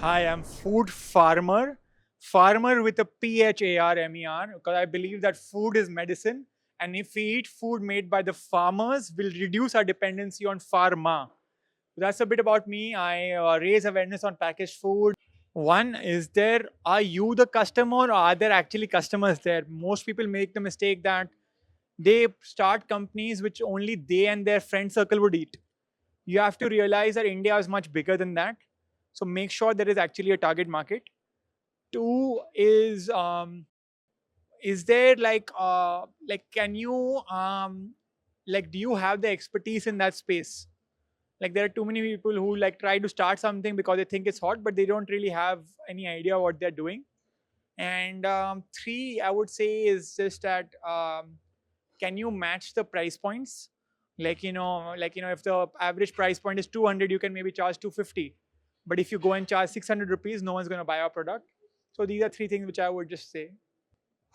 Hi, I'm Food Farmer. Farmer with a PHARMER, because I believe that food is medicine. And if we eat food made by the farmers, we'll reduce our dependency on pharma. That's a bit about me. I raise awareness on packaged food. One, are you the customer or are there actually customers there? Most people make the mistake that they start companies which only they and their friend circle would eat. You have to realize that India is much bigger than that. So make sure there is actually a target market. Two is there can you do you have the expertise in that space? Like there are too many people who like try to start something because they think it's hot, but they don't really have any idea what they're doing. And three, I would say, is just that can you match the price points? If the average price point is 200, you can maybe charge 250. But if you go and charge 600 rupees, no one's going to buy our product. So these are three things which I would just say.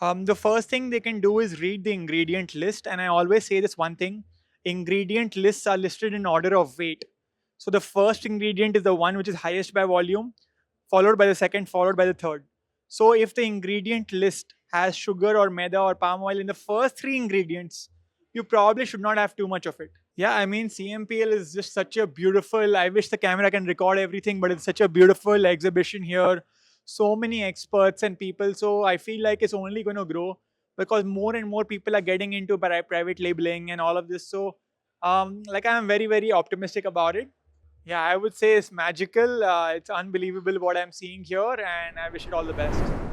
The first thing they can do is read the ingredient list. And I always say this one thing: ingredient lists are listed in order of weight. So the first ingredient is the one which is highest by volume, followed by the second, followed by the third. So if the ingredient list has sugar or maida or palm oil in the first three ingredients, you probably should not have too much of it. Yeah, I mean, CMPL is just such a beautiful. I wish the camera can record everything, but it's such a beautiful exhibition here. So many experts and people. So I feel like it's only going to grow because more and more people are getting into private labeling and all of this. So, I'm very, very optimistic about it. Yeah, I would say it's magical. It's unbelievable what I'm seeing here, and I wish it all the best.